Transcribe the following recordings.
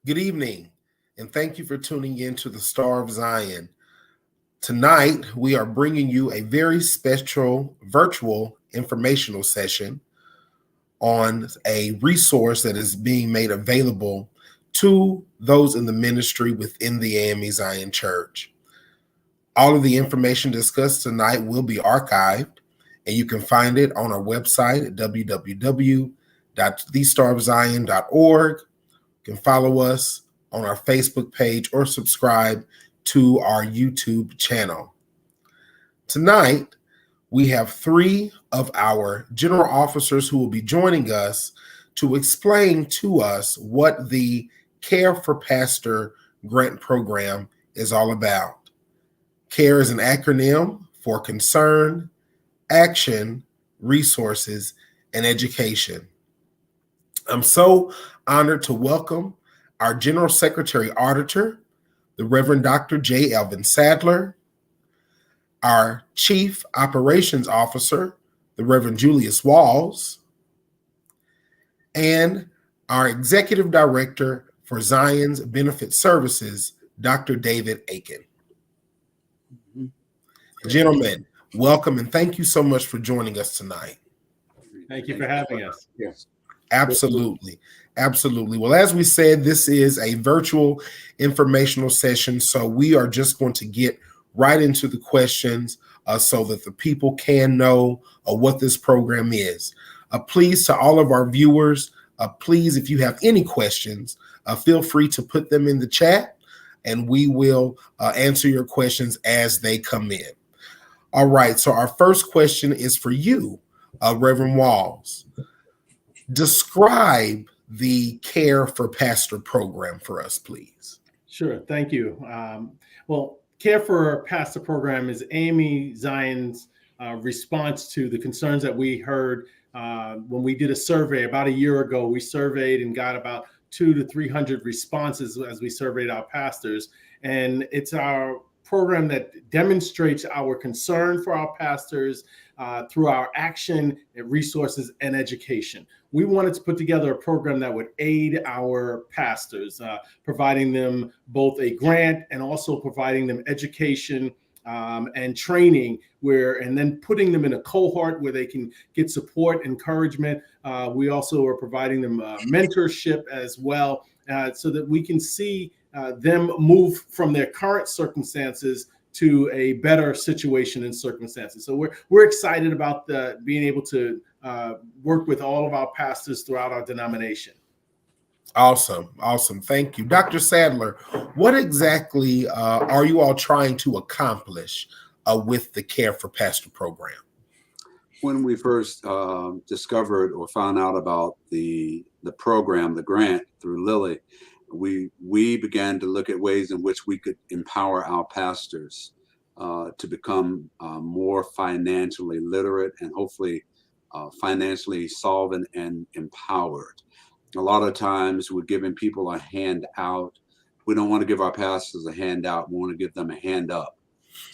Good evening, and thank you for tuning in to the Star of Zion. Tonight, we are bringing you a very special virtual informational session on a resource that is being made available to those in the ministry within the A.M.E. Zion Church. All of the information discussed tonight will be archived, and you can find it on our website at www.thestarofzion.org. You can follow us on our Facebook page or subscribe to our YouTube channel. Tonight, we have three of our general officers who will be joining us to explain to us what the C.A.R.E for Pastor grant program is all about. C.A.R.E is an acronym for Concern, Action, Resources, and Education. I'm so honored to welcome our General Secretary Auditor, the Reverend Dr. J. Elvin Sadler, our Chief Operations Officer, the Reverend Julius Walls, and our Executive Director for Zion's Benefit Services, Dr. David Aiken. Gentlemen, welcome and thank you so much for joining us tonight. Thank you for having us. Yes. Absolutely. Absolutely. Well, as we said, this is a virtual informational session, so we are just going to get right into the questions so that the people can know what this program is. Please, to all of our viewers, please, if you have any questions, feel free to put them in the chat, and we will answer your questions as they come in. All right, so our first question is for you, Reverend Walls. Describe the C.A.R.E for Pastor program for us, please. Sure, thank you. Well, C.A.R.E for Pastor program is A.M.E. Zion's response to the concerns that we heard when we did a survey about a year ago. We surveyed and got about 200 to 300 responses as we surveyed our pastors. And it's our program that demonstrates our concern for our pastors through our action, and resources, and education. We wanted to put together a program that would aid our pastors, providing them both a grant and also providing them education and training, and then putting them in a cohort where they can get support, encouragement. We also are providing them mentorship as well, so that we can see them move from their current circumstances to a better situation and circumstances. So we're excited about being able to work with all of our pastors throughout our denomination. Awesome. Thank you. Dr. Sadler, what exactly are you all trying to accomplish with the C.A.R.E for Pastor program? When we first discovered or found out about the program, the grant through Lilly, we began to look at ways in which we could empower our pastors to become more financially literate and hopefully financially solvent and empowered. A lot of times we're giving people a hand out. We don't want to give our pastors a handout. We want to give them a hand up.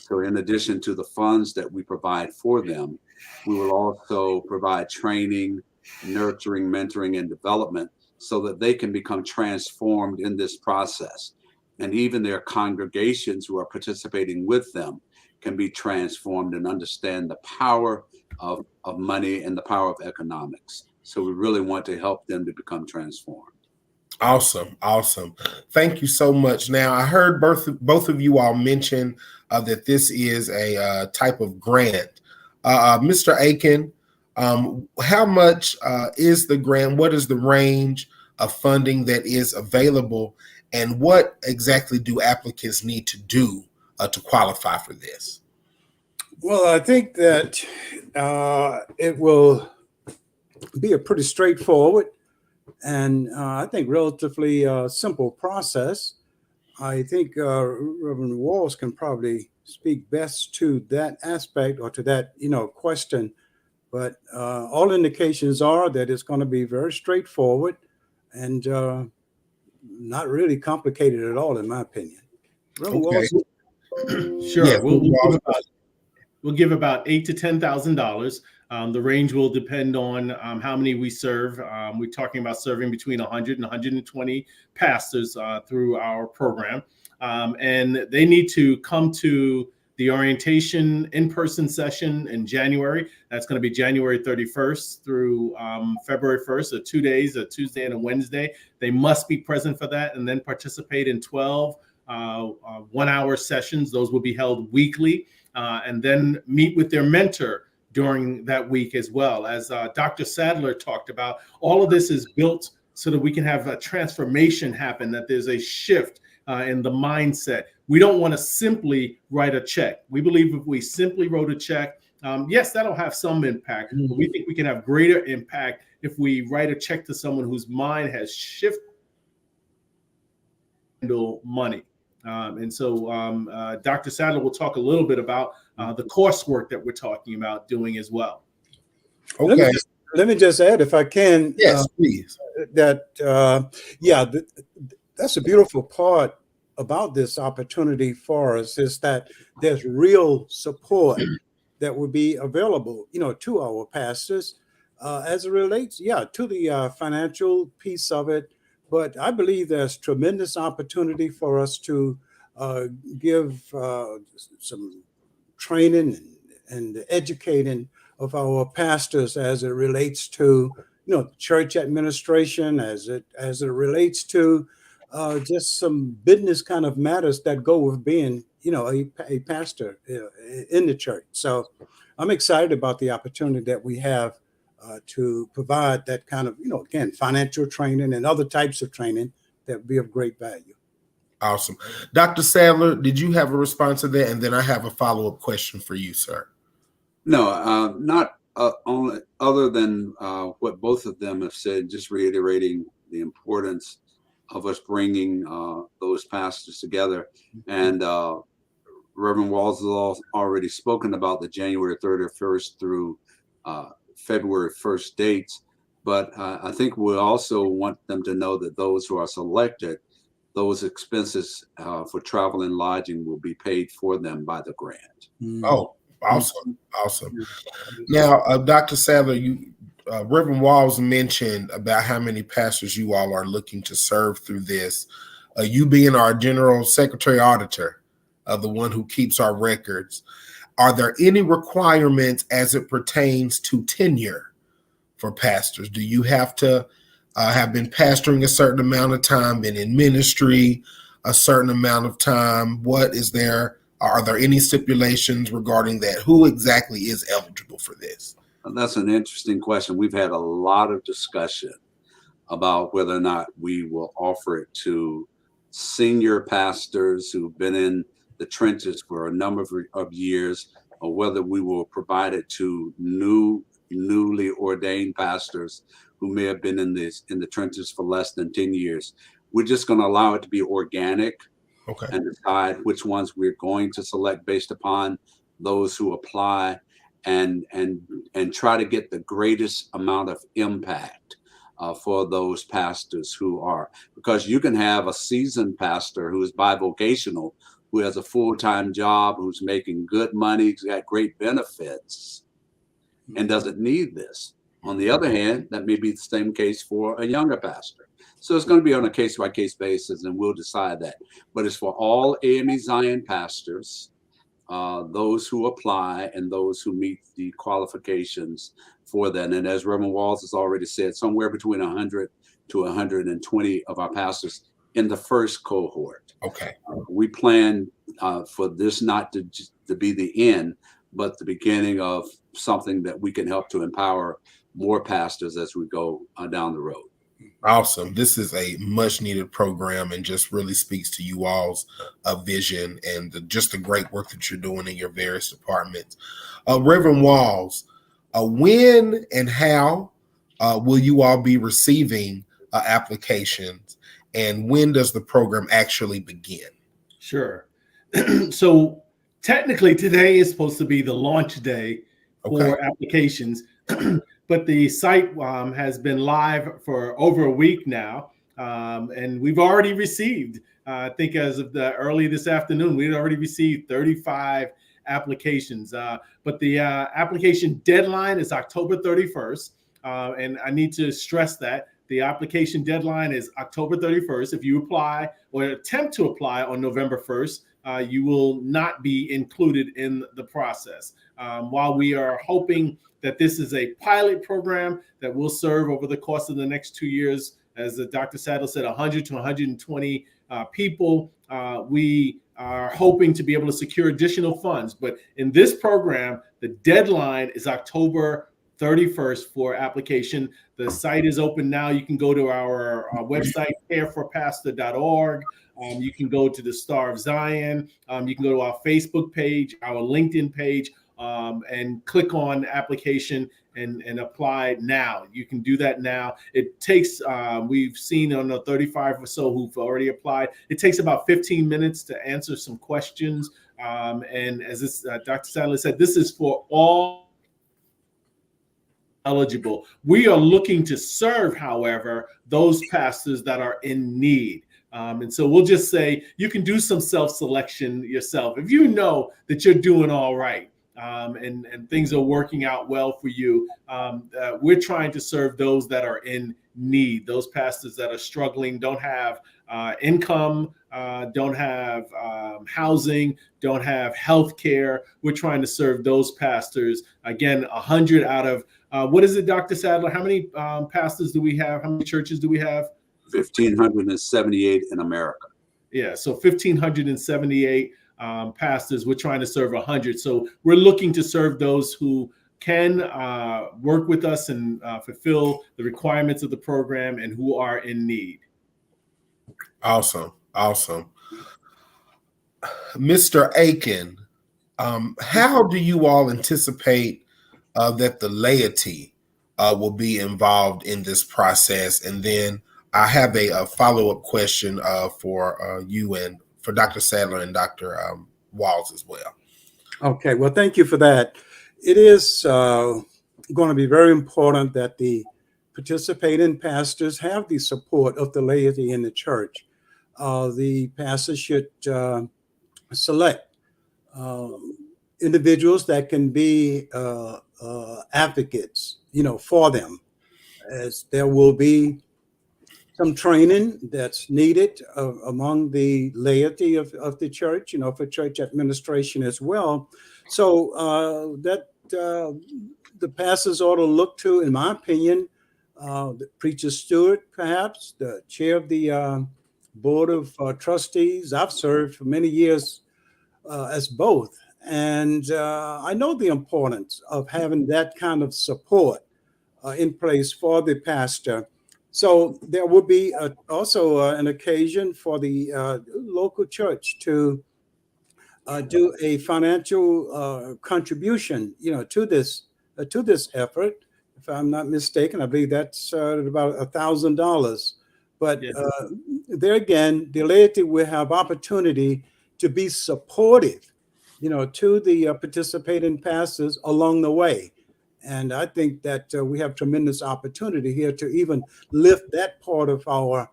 So in addition to the funds that we provide for them, we will also provide training, nurturing, mentoring, and development so that they can become transformed in this process. And even their congregations who are participating with them can be transformed and understand the power of money and the power of economics. So we really want to help them to become transformed. Awesome. Thank you so much. Now, I heard both of you all mention that this is a type of grant. Mr. Aiken, how much is the grant? What is the range of funding that is available? And what exactly do applicants need to do to qualify for this? Well, I think that it will be a pretty straightforward and I think relatively simple process. I think Reverend Walls can probably speak best to that aspect or to that, question. But all indications are that it's going to be very straightforward and not really complicated at all, in my opinion. Reverend Okay. Walls? Sure. Yeah, We'll give about $8,000 to $10,000 The range will depend on how many we serve. We're talking about serving between 100 and 120 pastors through our program. And they need to come to the orientation in-person session in January. That's going to be January 31st through February 1st, so 2 days, a Tuesday and a Wednesday. They must be present for that and then participate in 12 one-hour sessions. Those will be held weekly, and then meet with their mentor during that week as well. As Dr. Sadler talked about, all of this is built so that we can have a transformation happen, that there's a shift in the mindset. We don't want to simply write a check. We believe if we simply wrote a check, yes, that'll have some impact, but we think we can have greater impact if we write a check to someone whose mind has shifted to handle money. And so Dr. Sadler will talk a little bit about the coursework that we're talking about doing as well. Okay. Let me just add, if I can. Yes, please. That's a beautiful part about this opportunity for us, is that there's real support that will be available, to our pastors as it relates, to the financial piece of it. But I believe there's tremendous opportunity for us to give some training and educating of our pastors as it relates to, church administration, as it relates to just some business kind of matters that go with being, a pastor in the church. So I'm excited about the opportunity that we have to provide that kind of, again, financial training and other types of training that would be of great value. Awesome. Dr. Sadler, did you have a response to that? And then I have a follow-up question for you, sir. No, not only other than what both of them have said, just reiterating the importance of us bringing those pastors together. And Reverend Walls has already spoken about the January 31st through February 1st dates. But I think we also want them to know that those who are selected, those expenses for travel and lodging will be paid for them by the grant. Oh, awesome. Awesome. Now, Dr. Sadler, Reverend Walls mentioned about how many pastors you all are looking to serve through this. You being our general secretary auditor, the one who keeps our records, are there any requirements as it pertains to tenure for pastors? Do you have to have been pastoring a certain amount of time, been in ministry a certain amount of time? What is there? Are there any stipulations regarding that? Who exactly is eligible for this? That's an interesting question. We've had a lot of discussion about whether or not we will offer it to senior pastors who've been in the trenches for a number of years, or whether we will provide it to newly ordained pastors who may have been in the trenches for less than 10 years. We're just going to allow it to be organic. Okay. And decide which ones we're going to select based upon those who apply, and try to get the greatest amount of impact for those pastors who are, because you can have a seasoned pastor who is bivocational, who has a full-time job, who's making good money, who's got great benefits, and doesn't need this. On the other hand, that may be the same case for a younger pastor. So it's going to be on a case-by-case basis, and we'll decide that. But it's for all A.M.E. Zion pastors, those who apply and those who meet the qualifications for that. And as Reverend Walls has already said, somewhere between 100 to 120 of our pastors in the first cohort. Okay. We plan for this not to be the end, but the beginning of something that we can help to empower more pastors as we go down the road. Awesome. This is a much needed program and just really speaks to you all's vision and just the great work that you're doing in your various departments. Reverend Walls, when and how will you all be receiving applications, and when does the program actually begin? Sure. So technically today is supposed to be the launch day for applications. But the site has been live for over a week now, and we've already received, I think as of early this afternoon, we'd already received 35 applications. But the application deadline is October 31st. And I need to stress that the application deadline is October 31st. If you apply or attempt to apply on November 1st, you will not be included in the process. While we are hoping that this is a pilot program that will serve over the course of the next 2 years, as Dr. Sadler said, 100 to 120 people, we are hoping to be able to secure additional funds. But in this program, the deadline is October 31st for application. The site is open now. You can go to our website, careforpastor.org. You can go to the Star of Zion. You can go to our Facebook page, our LinkedIn page, and click on application and apply now. You can do that now. It takes, we've seen on the 35 or so who've already applied, it takes about 15 minutes to answer some questions. And as this, Dr. Sadler said, this is for all eligible. We are looking to serve, however, those pastors that are in need. And so we'll just say you can do some self-selection yourself. If you know that you're doing all right and things are working out well for you, we're trying to serve those that are in need, those pastors that are struggling, don't have income, don't have housing, don't have health care. We're trying to serve those pastors. Again, 100 out of, what is it, Dr. Sadler? How many pastors do we have? How many churches do we have? 1,578 in America. Yeah, so 1,578 pastors. We're trying to serve 100. So we're looking to serve those who can work with us and fulfill the requirements of the program and who are in need. Awesome. Awesome. Mr. Aiken, how do you all anticipate that the laity will be involved in this process? And then I have a follow-up question for you and for Dr. Sadler and Dr. Walls as well. Okay, well, thank you for that. It is going to be very important that the participating pastors have the support of the laity in the church. The pastors should select individuals that can be advocates, for them, as there will be some training that's needed among the laity of the church, for church administration as well. So that the pastors ought to look to, in my opinion, the preacher steward, perhaps, the chair of the board of trustees. I've served for many years as both. And I know the importance of having that kind of support in place for the pastor. So there will be also an occasion for the local church to do a financial contribution, to this effort. If I'm not mistaken, I believe that's about $1,000. But Yes. There again, the laity will have opportunity to be supportive, to the participating pastors along the way. And I think that we have tremendous opportunity here to even lift that part of our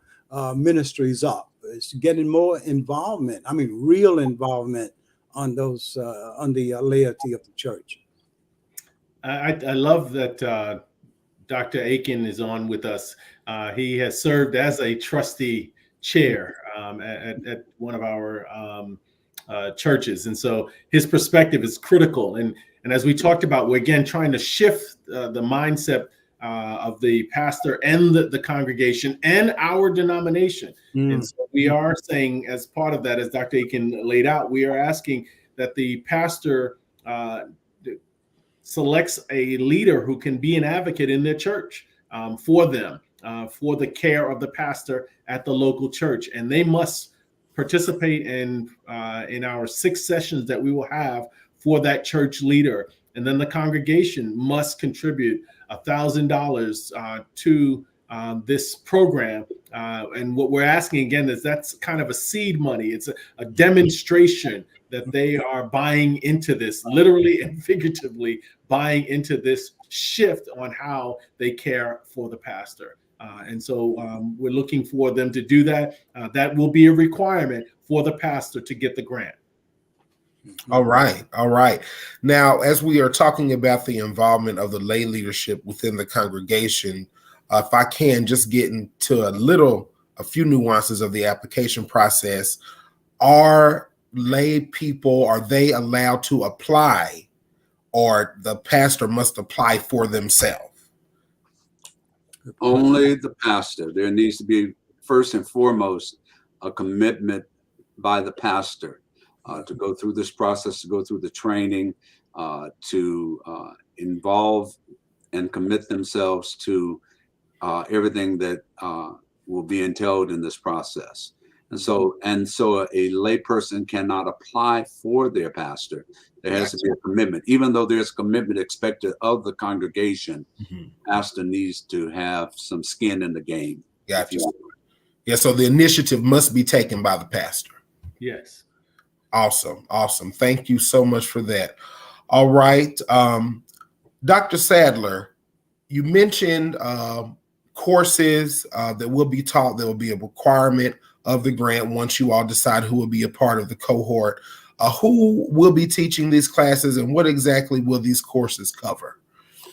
ministries up. It's getting more involvement. I mean, real involvement on those on the laity of the church. I love that Dr. Aiken is on with us. He has served as a trustee chair at one of our churches. And so his perspective is critical. And as we talked about, we're again trying to shift the mindset of the pastor and the congregation and our denomination. And so we are saying, as part of that, as Dr. Aiken laid out, we are asking that the pastor selects a leader who can be an advocate in their church for them, for the care of the pastor at the local church. And they must participate in our 6 sessions that we will have for that church leader. And then the congregation must contribute $1,000 to this program. And what we're asking again is that's kind of a seed money. It's a demonstration that they are buying into this, literally and figuratively buying into this shift on how they care for the pastor. And so we're looking for them to do that. That will be a requirement for the pastor to get the grant. All right. All right. Now, as we are talking about the involvement of the lay leadership within the congregation, if I can just get into a few nuances of the application process, are lay people, are they allowed to apply, or the pastor must apply for themselves? Only the pastor. There needs to be, first and foremost, a commitment by the pastor to go through this process, to go through the training, to involve and commit themselves to everything that will be entailed in this process. And so a layperson cannot apply for their pastor. There has to be a commitment, even though there's commitment expected of the congregation. Pastor needs to have some skin in the game. Gotcha. Yeah, so the initiative must be taken by the pastor. Yes. Awesome. Awesome. Thank you so much for that. All right. Dr. Sadler, you mentioned courses that will be taught. There will be a requirement of the grant once you all decide who will be a part of the cohort. Who will be teaching these classes, and what exactly will these courses cover?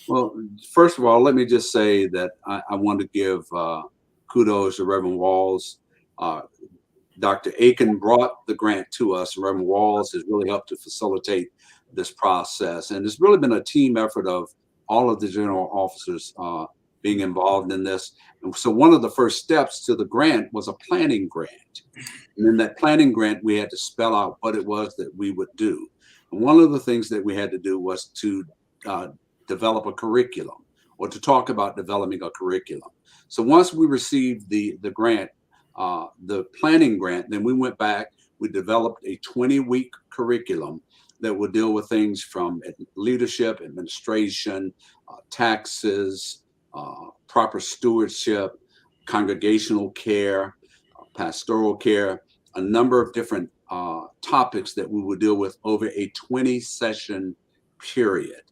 Well, first of all, let me just say that I want to give kudos to Reverend Walls. Dr. Aiken brought the grant to us. Reverend Walls has really helped to facilitate this process. And it's really been a team effort of all of the general officers being involved in this. And so one of the first steps to the grant was a planning grant. And in that planning grant, we had to spell out what it was that we would do. And one of the things that we had to do was to develop a curriculum, or to talk about developing a curriculum. So once we received the grant, the planning grant, then we went back, we developed a 20-week curriculum that will deal with things from leadership, administration, taxes, proper stewardship, congregational care, pastoral care, a number of different topics that we will deal with over a 20-session period.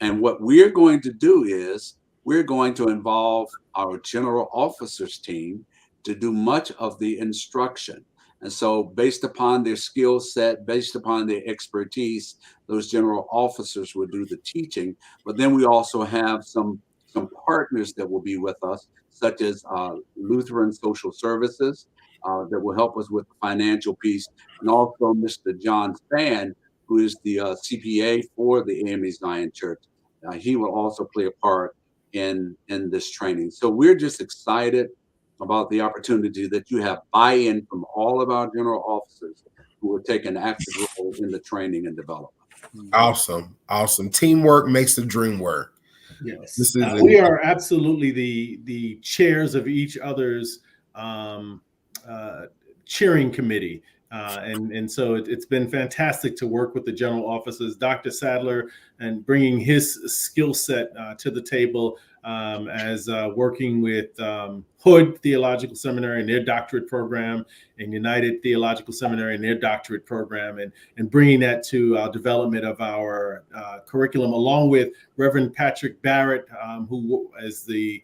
And what we're going to do is we're going to involve our general officers team to do much of the instruction. And so based upon their skill set, based upon their expertise, those general officers will do the teaching. But then we also have some partners that will be with us, such as Lutheran Social Services that will help us with the financial piece, and also Mr. John Spann, who is the CPA for the A.M.E. Zion Church. He will also play a part in this training. So we're just excited about the opportunity that you have buy-in from all of our general officers who will take an active role in the training and development. Awesome. Awesome. Teamwork makes the dream work. Yes. We are absolutely the chairs of each other's cheering committee. And so it's been fantastic to work with the general officers, Dr. Sadler, and bringing his skill set to the table as working with Hood Theological Seminary and their doctorate program, and United Theological Seminary and their doctorate program, and bringing that to development of our curriculum, along with Reverend Patrick Barrett, who is the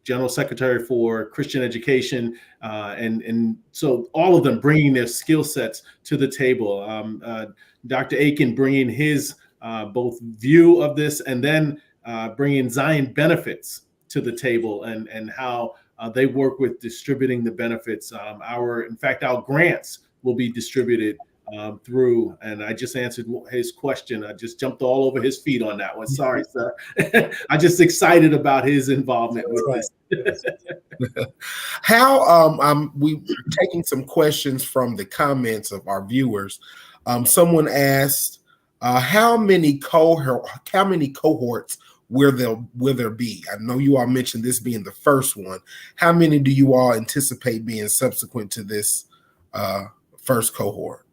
General Secretary for Christian Education, and so all of them bringing their skill sets to the table. Dr. Aiken bringing his both view of this, and then bringing Zion benefits to the table, and how they work with distributing the benefits. In fact, our grants will be distributed through, and I just answered his question. I just jumped all over his feet on that one. Sorry, sir. I'm just excited about his involvement with this. How we taking some questions from the comments of our viewers. Someone asked, how many cohorts will there be? I know you all mentioned this being the first one. How many do you all anticipate being subsequent to this first cohort?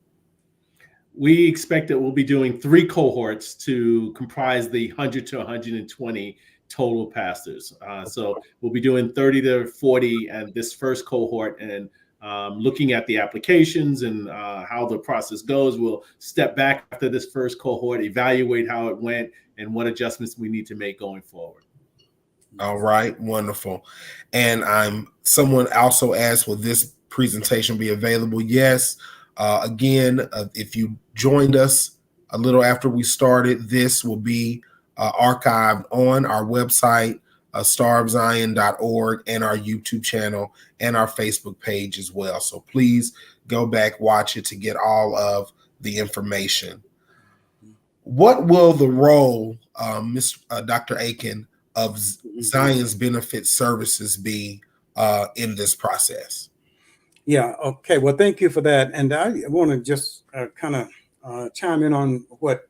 We expect that we'll be doing 3 cohorts to comprise the 100 to 120 total pastors. So we'll be doing 30 to 40 at this first cohort, and looking at the applications and how the process goes. We'll step back after this first cohort, evaluate how it went, and what adjustments we need to make going forward. All right, wonderful. And someone also asked, will this presentation be available? Yes. Again, if you joined us a little after we started, this will be archived on our website, starofzion.org, and our YouTube channel and our Facebook page as well. So please go back, watch it to get all of the information. What will the role, Dr. Aiken, of Zion's Benefit Services be in this process? Yeah, okay. Well, thank you for that. And I want to just kind of chime in on what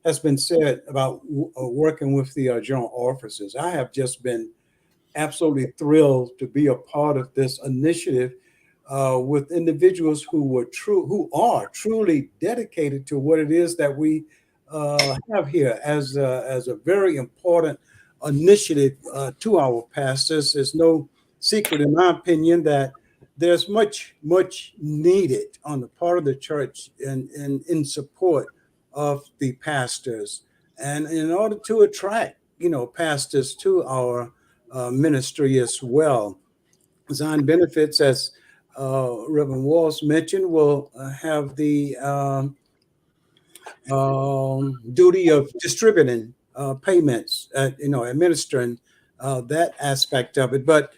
has been said about working with the general officers. I have just been absolutely thrilled to be a part of this initiative with individuals who are truly dedicated to what it is that we have here as a very important initiative to our pastors. There's no secret, in my opinion, that there's much needed on the part of the church in support of the pastors, and in order to attract pastors to our ministry as well. Zion Benefits, as Reverend Walls mentioned, will have the duty of distributing payments, administering that aspect of it. But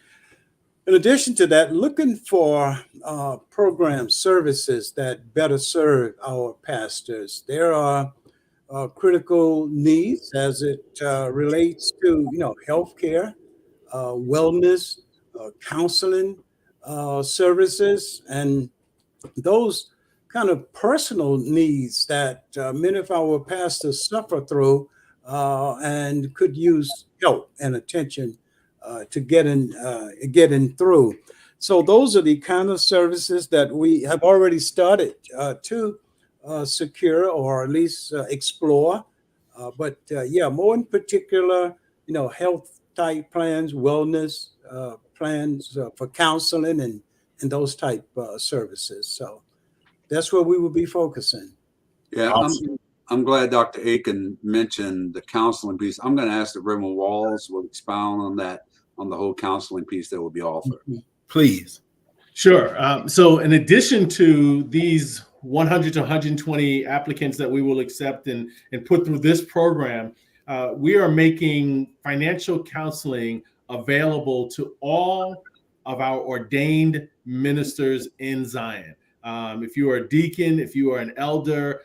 in addition to that, looking for program services that better serve our pastors. There are critical needs as it relates to healthcare, wellness, counseling services, and those kind of personal needs that many of our pastors suffer through and could use help and attention to getting through. So those are the kind of services that we have already started to secure or at least explore. But more in particular, health type plans, wellness plans for counseling and those type services. So that's where we will be focusing. Yeah, awesome. I'm glad Dr. Aiken mentioned the counseling piece. I'm going to ask that Reverend Walls will expound on that, on the whole counseling piece that will be offered. Please. Sure. So in addition to these 100 to 120 applicants that we will accept and put through this program, we are making financial counseling available to all of our ordained ministers in Zion. If you are a deacon, if you are an elder,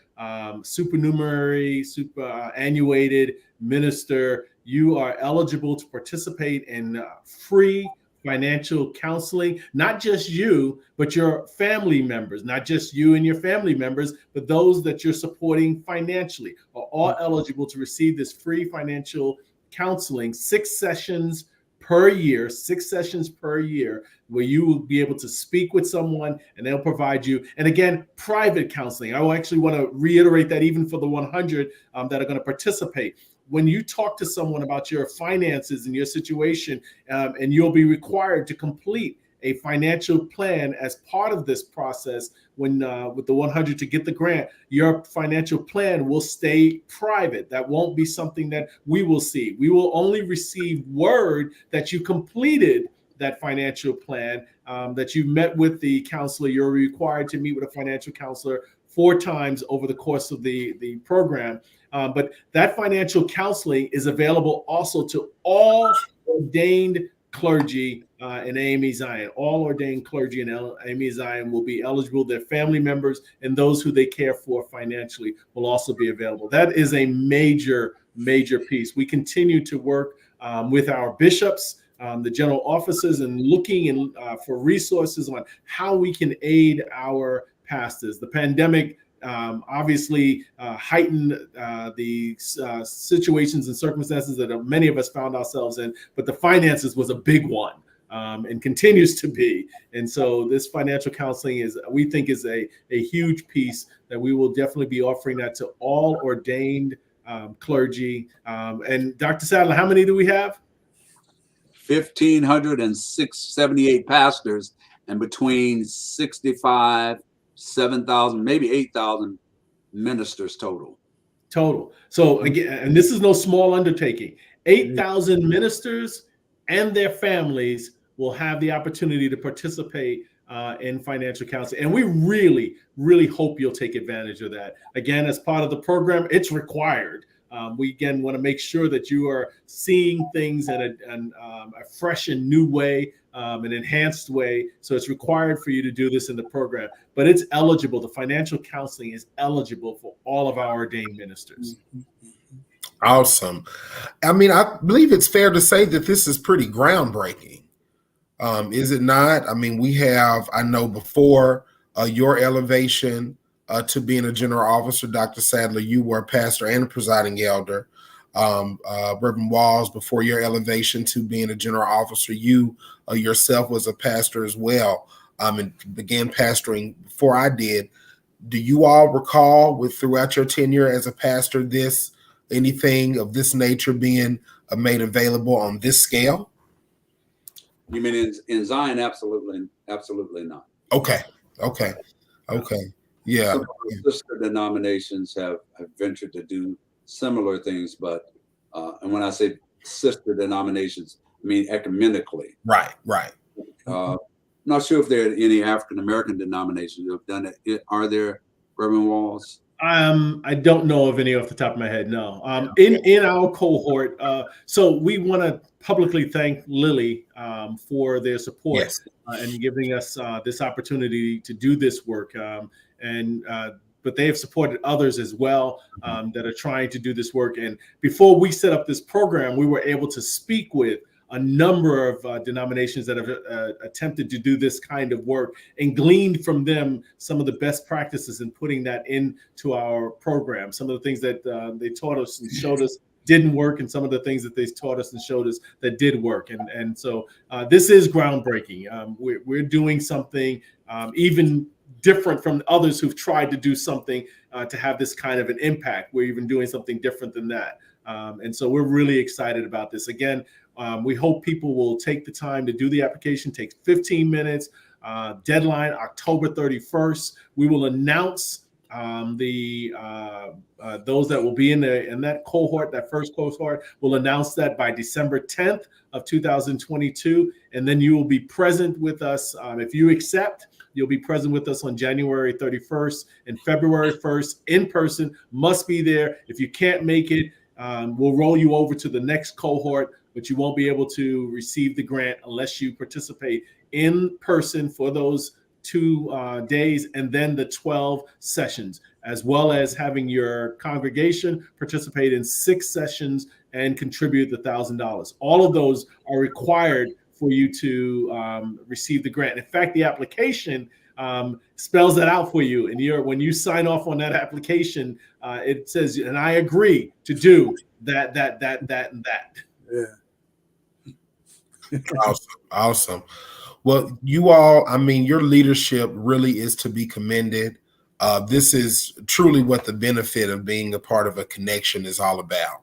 supernumerary, superannuated minister, you are eligible to participate in free financial counseling. Not just you, but your family members, not just you and your family members, but those that you're supporting financially are all eligible to receive this free financial counseling, 6 sessions per year, where you will be able to speak with someone and they'll provide you. And again, private counseling. I actually want to reiterate that even for the 100 that are going to participate. When you talk to someone about your finances and your situation, and you'll be required to complete a financial plan as part of this process, when with the 100 to get the grant, your financial plan will stay private. That won't be something that we will see. We will only receive word that you completed that financial plan, that you met with the counselor. You're required to meet with a financial counselor 4 times over the course of the program. But that financial counseling is available also to all ordained clergy in A.M.E. Zion. All ordained clergy in A.M.E. Zion will be eligible. Their family members and those who they care for financially will also be available. That is a major piece. We continue to work with our bishops, the general officers, and looking for resources on how we can aid our pastors. The pandemic obviously heightened the situations and circumstances that many of us found ourselves in, but the finances was a big one and continues to be. And so this financial counseling we think is a huge piece that we will definitely be offering that to all ordained clergy. And Dr. Sadler, how many do we have? 1,578 pastors, and between 7,000, maybe 8,000 ministers total. So again, and this is no small undertaking. 8,000 ministers and their families will have the opportunity to participate in financial counseling. And we really, really hope you'll take advantage of that. Again, as part of the program, it's required. We again want to make sure that you are seeing things in a fresh and new way, an enhanced way. So it's required for you to do this in the program, but it's eligible. The financial counseling is eligible for all of our ordained ministers. Awesome. I mean, I believe it's fair to say that this is pretty groundbreaking. Is it not? I mean, I know before your elevation to being a general officer, Dr. Sadler, you were a pastor and a presiding elder. Reverend Walls, before your elevation to being a general officer, you yourself was a pastor as well, and began pastoring before I did. Do you all recall throughout your tenure as a pastor, anything of this nature being made available on this scale? You mean in Zion? Absolutely not. Okay. Yeah. Some of the sister denominations have ventured to do similar things, but and when I say sister denominations, I mean ecumenically. Right. Not sure if there are any African American denominations who have done it. Are there, Reverend Walls? I don't know of any off the top of my head. No. In our cohort, so we want to publicly thank Lily for their support. Yes. And giving us this opportunity to do this work. But they have supported others as well that are trying to do this work. And before we set up this program, we were able to speak with a number of denominations that have attempted to do this kind of work and gleaned from them some of the best practices in putting that into our program. Some of the things that they taught us and showed us didn't work, and some of the things that they taught us and showed us that did work. And so this is groundbreaking. We're doing something even different from others who've tried to do something to have this kind of an impact. We're even doing something different than that. And so we're really excited about this. Again, we hope people will take the time to do the application. Takes 15 minutes. Deadline October 31st. We will announce those that will be in that cohort, that first cohort. We'll announce that by December 10th of 2022, and then you will be present with us. If you accept, you'll be present with us on January 31st and February 1st in person. Must be there. If you can't make it, we'll roll you over to the next cohort, but you won't be able to receive the grant unless you participate in person for those 2 days and then the 12 sessions, as well as having your congregation participate in 6 sessions and contribute the $1,000. All of those are required for you to receive the grant. In fact, the application spells that out for you. And when you sign off on that application, it says, and I agree to do that, and that. Yeah. Awesome. Well, you all, I mean, your leadership really is to be commended. This is truly what the benefit of being a part of a connection is all about.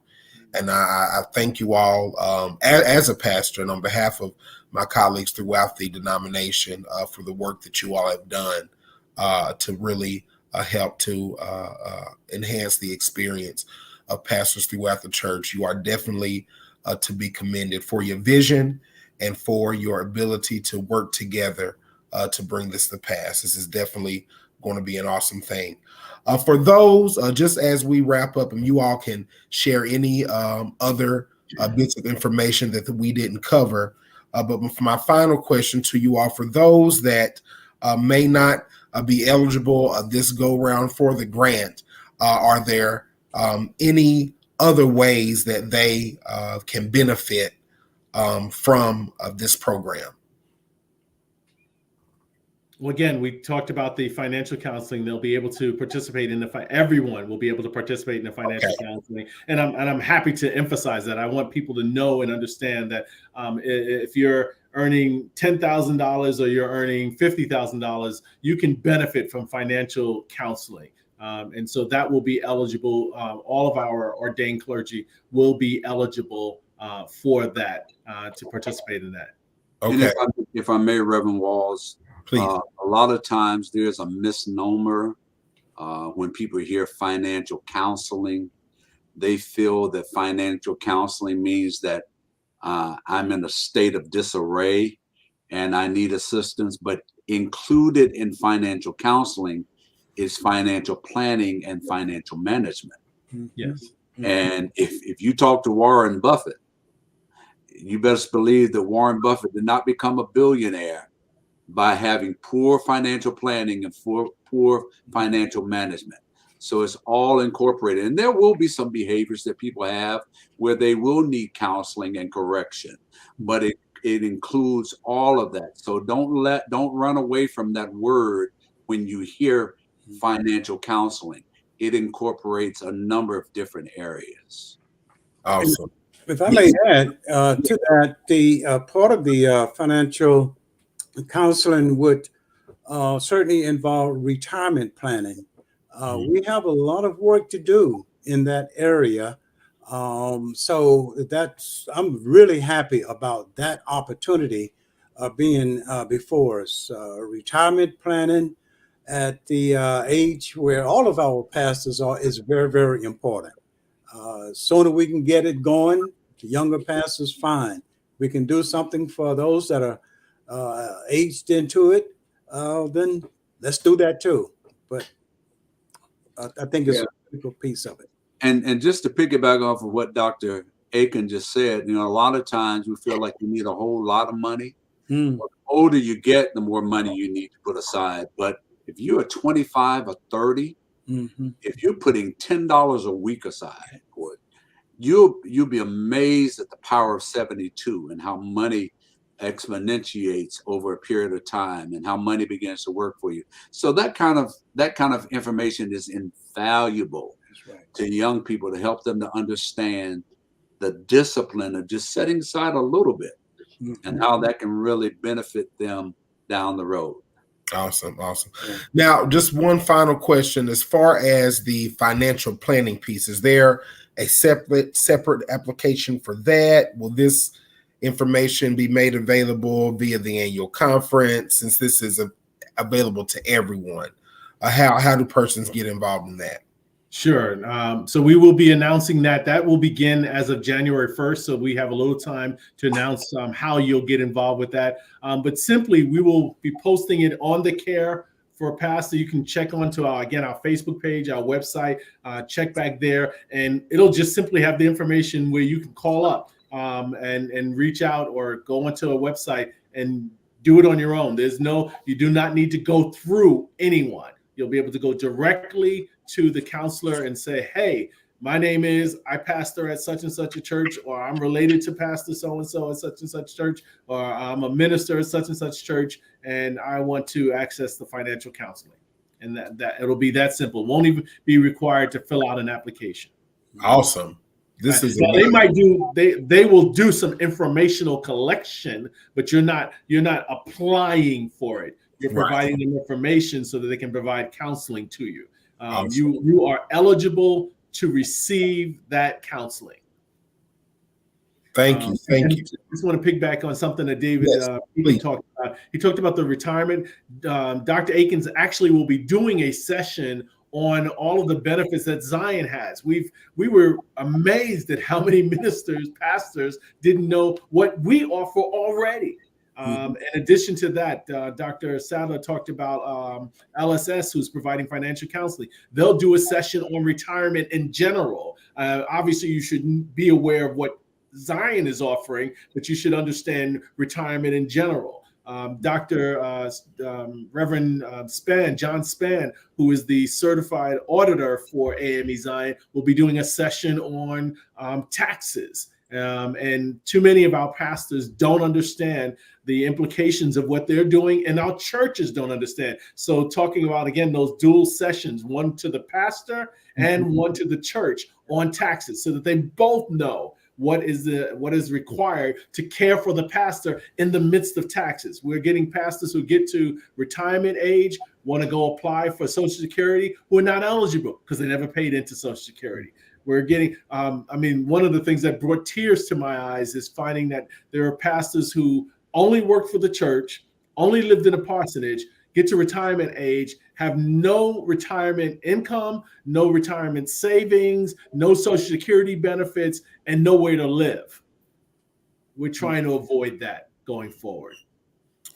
And I thank you all as a pastor and on behalf of my colleagues throughout the denomination for the work that you all have done to really help to enhance the experience of pastors throughout the church. You are definitely to be commended for your vision and for your ability to work together to bring this to pass. This is definitely going to be an awesome thing. For those, just as we wrap up, and you all can share any other bits of information that we didn't cover. But for my final question to you all, for those that may not be eligible this go round for the grant, are there any other ways that they can benefit from this program? Well, again, we talked about the financial counseling. They'll be able to participate in everyone will be able to participate in the financial counseling. And I'm happy to emphasize that. I want people to know and understand that if you're earning $10,000 or you're earning $50,000, you can benefit from financial counseling. And so that will be eligible. All of our ordained clergy will be eligible for that, to participate in that. Okay. And if I may, Reverend Walls, please. A lot of times there's a misnomer when people hear financial counseling. They feel that financial counseling means that I'm in a state of disarray and I need assistance. But included in financial counseling is financial planning and financial management. Yes. And if you talk to Warren Buffett, you best believe that Warren Buffett did not become a billionaire by having poor financial planning and poor financial management. So it's all incorporated. And there will be some behaviors that people have where they will need counseling and correction, but it includes all of that. So don't run away from that word when you hear financial counseling. It incorporates a number of different areas. Awesome. If I may add to that, the part of the financial counseling would certainly involve retirement planning. We have a lot of work to do in that area. So I'm really happy about that opportunity being before us. Retirement planning at the age where all of our pastors are is very, very important. Sooner we can get it going, the younger pastors, fine. We can do something for those that are aged into it, then let's do that too. But I think it's a critical piece of it. And just to piggyback off of what Dr. Aiken just said, a lot of times we feel like you need a whole lot of money. The older you get, the more money you need to put aside. But if you are 25 or 30, if you're putting $10 a week aside for it, you'll be amazed at the power of 72 and how money exponentiates over a period of time and how money begins to work for you. So that kind of information is invaluable to young people to help them to understand the discipline of just setting aside a little bit and how that can really benefit them down the road. Awesome. Now, just one final question. As far as the financial planning piece, is there a separate application for that? Will this information be made available via the annual conference, since this is available to everyone? How do persons get involved in that? Sure. So we will be announcing that. That will begin as of January 1st. So we have a little time to announce how you'll get involved with that. But simply, we will be posting it on the C.A.R.E for Pastor. You can check onto our Facebook page, our website, check back there, and it'll just simply have the information where you can call up and reach out or go onto a website and do it on your own. You do not need to go through anyone. You'll be able to go directly to the counselor and say, hey, my name is, I pastor at such and such a church, or I'm related to Pastor so-and-so at such and such church, or I'm a minister at such and such church, and I want to access the financial counseling. And that it'll be that simple. It won't even be required to fill out an application. Awesome. This is they will do some informational collection, but you're not applying for it. You're providing them information so that they can provide counseling to you. Awesome. You are eligible to receive that counseling. Thank you. I just want to piggyback on something that David talked about. He talked about the retirement. Dr. Aikens actually will be doing a session on all of the benefits that Zion has. We were amazed at how many ministers, pastors didn't know what we offer already. In addition to that, Dr. Sadler talked about LSS, who's providing financial counseling. They'll do a session on retirement in general. Obviously, you should be aware of what Zion is offering, but you should understand retirement in general. Reverend John Spann, who is the certified auditor for A.M.E. Zion, will be doing a session on taxes. And too many of our pastors don't understand the implications of what they're doing, and our churches don't understand. So talking about, again, those dual sessions, one to the pastor and one to the church on taxes, so that they both know what is required to care for the pastor in the midst of taxes. We're getting pastors who get to retirement age, want to go apply for Social Security, who are not eligible because they never paid into Social Security. We're getting, one of the things that brought tears to my eyes is finding that there are pastors who only worked for the church, only lived in a parsonage, get to retirement age, have no retirement income, no retirement savings, no Social Security benefits, and nowhere to live. We're trying to avoid that going forward.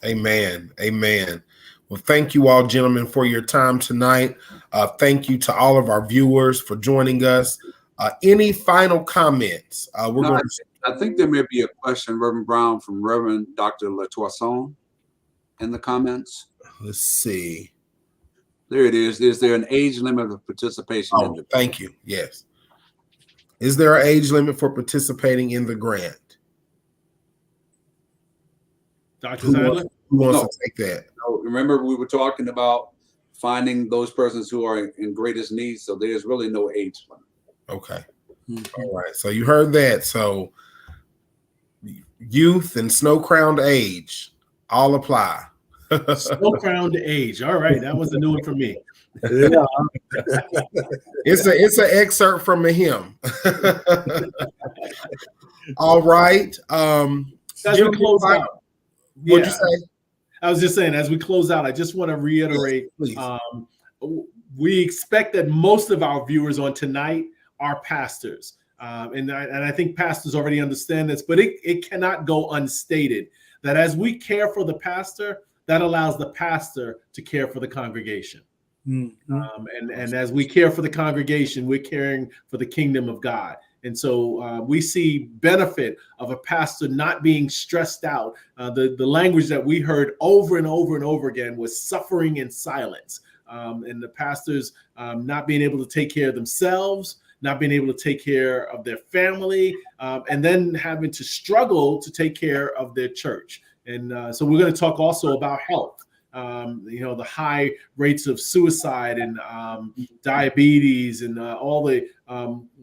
Amen. Amen. Well, thank you all, gentlemen, for your time tonight. Thank you to all of our viewers for joining us. Any final comments? We're No, going to. I think there may be a question, Reverend Brown, from Reverend Dr. Latoisson in the comments. Let's see. There it is. Is there an age limit of participation in Oh, the thank you. Yes. Is there an age limit for participating in the grant? Dr. Sadler? Who wants No. to take that? No, remember, we were talking about finding those persons who are in greatest need, so there's really no age limit. Okay. All right. So you heard that. So youth and snow-crowned age all apply. Snow-crowned age. All right. That was a new one for me. Yeah. It's an excerpt from a hymn. All right. As we close out. What'd you say? I was just saying, as we close out, I just want to reiterate, we expect that most of our viewers on tonight are pastors. And I think pastors already understand this, but it cannot go unstated that as we care for the pastor, that allows the pastor to care for the congregation. And as we care for the congregation, we're caring for the kingdom of God. And so we see benefit of a pastor not being stressed out. The language that we heard over and over and over again was suffering in silence. And the pastors not being able to take care of themselves, not being able to take care of their family, and then having to struggle to take care of their church. And so we're going to talk also about health. The high rates of suicide and diabetes and all the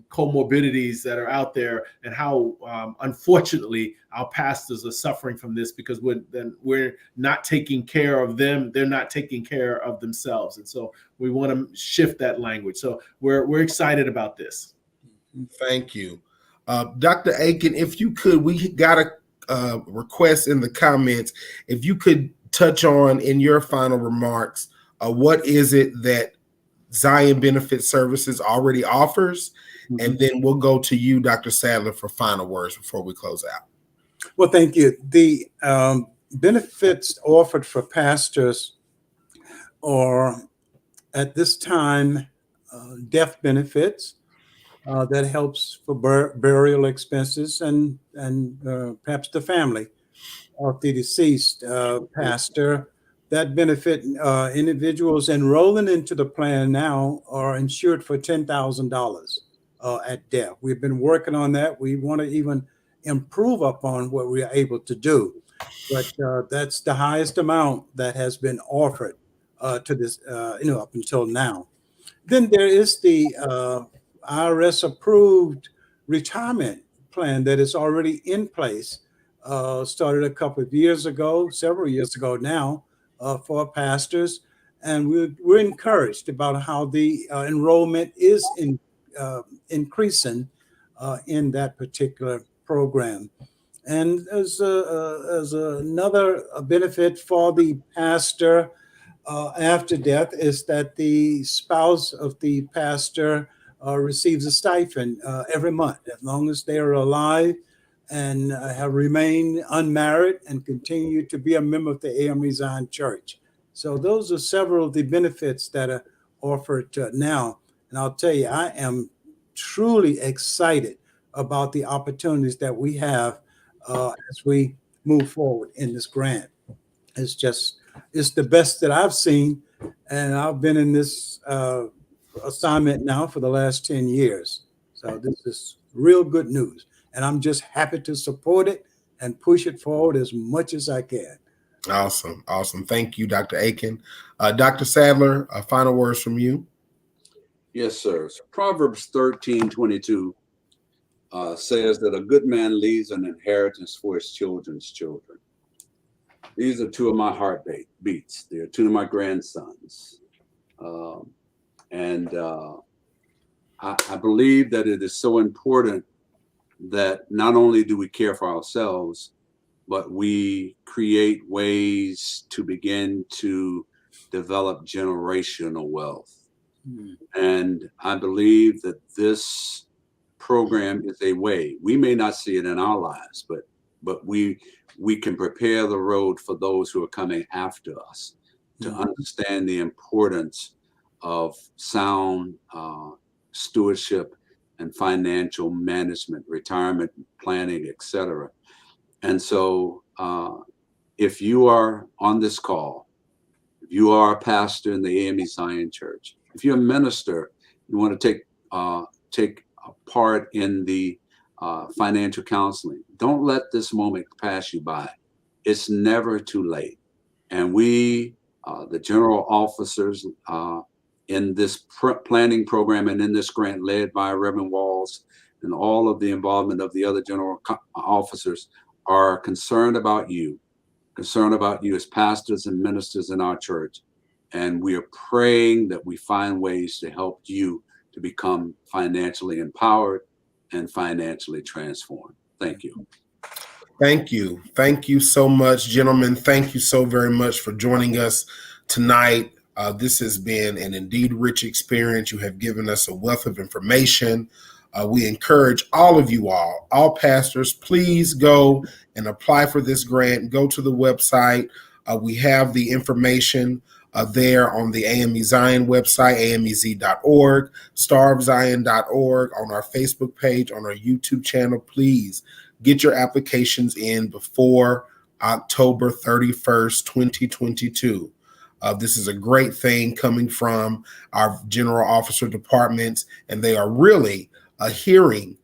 comorbidities that are out there, and how unfortunately our pastors are suffering from this because we're not taking care of them. They're not taking care of themselves. And so we want to shift that language. So we're excited about this. Thank you. Dr. Aiken, if you could, we got a request in the comments. If you could touch on in your final remarks, what is it that Zion Benefit Services already offers? And then we'll go to you, Dr. Sadler, for final words before we close out. Well, thank you. The benefits offered for pastors are at this time death benefits that helps for burial expenses and perhaps the family of the deceased pastor. That benefit individuals enrolling into the plan now are insured for $10,000 at death. We've been working on that. We want to even improve upon what we are able to do, but that's the highest amount that has been offered to this, up until now. Then there is the IRS approved retirement plan that is already in place. Started a couple of years ago, several years ago now, for pastors. And we're encouraged about how the enrollment is increasing in that particular program. And as another benefit for the pastor after death is that the spouse of the pastor receives a stipend every month, as long as they are alive and have remained unmarried and continue to be a member of the A.M.E. Zion Church. So those are several of the benefits that are offered now. And I'll tell you, I am truly excited about the opportunities that we have as we move forward in this grant. It's the best that I've seen. And I've been in this assignment now for the last 10 years. So this is real good news. And I'm just happy to support it and push it forward as much as I can. Awesome. Thank you, Dr. Aiken. Dr. Sadler, final words from you. Yes, sir. So Proverbs 13:22 says that a good man leaves an inheritance for his children's children. These are two of my heartbeats. They're two of my grandsons. I believe that it is so important that not only do we care for ourselves, but we create ways to begin to develop generational wealth. And I believe that this program is a way. We may not see it in our lives, but we we can prepare the road for those who are coming after us, to understand the importance of sound stewardship and financial management, retirement planning, etc. And so if you are on this call, if you are a pastor in the A.M.E. Zion Church, if you're a minister, you want to take part in the financial counseling, don't let this moment pass you by. It's never too late. And we, the general officers in this planning program and in this grant led by Reverend Walls and all of the involvement of the other general officers, are concerned about you as pastors and ministers in our church. And we are praying that we find ways to help you to become financially empowered and financially transformed. Thank you. Thank you. Thank you so much, gentlemen. Thank you so very much for joining us tonight. This has been an indeed rich experience. You have given us a wealth of information. We encourage all of you all pastors, please go and apply for this grant. Go to the website. We have the information there on the A.M.E. Zion website, amez.org, starofzion.org, on our Facebook page, on our YouTube channel. Please get your applications in before October 31st, 2022. This is a great thing coming from our general officer departments, and they are really hearing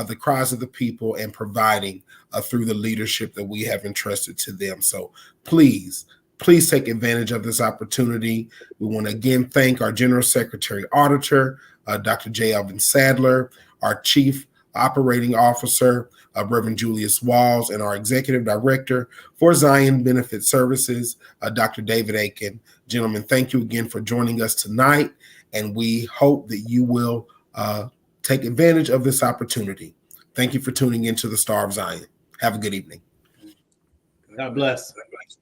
the cries of the people and providing through the leadership that we have entrusted to them. So please take advantage of this opportunity. We want to again thank our General Secretary Auditor, Dr. J. Alvin Sadler, our Chief Operating Officer, Reverend Julius Walls, and our Executive Director for Zion Benefit Services, Dr. David Aiken. Gentlemen, thank you again for joining us tonight, and we hope that you will take advantage of this opportunity. Thank you for tuning into the Star of Zion. Have a good evening. God bless. God bless.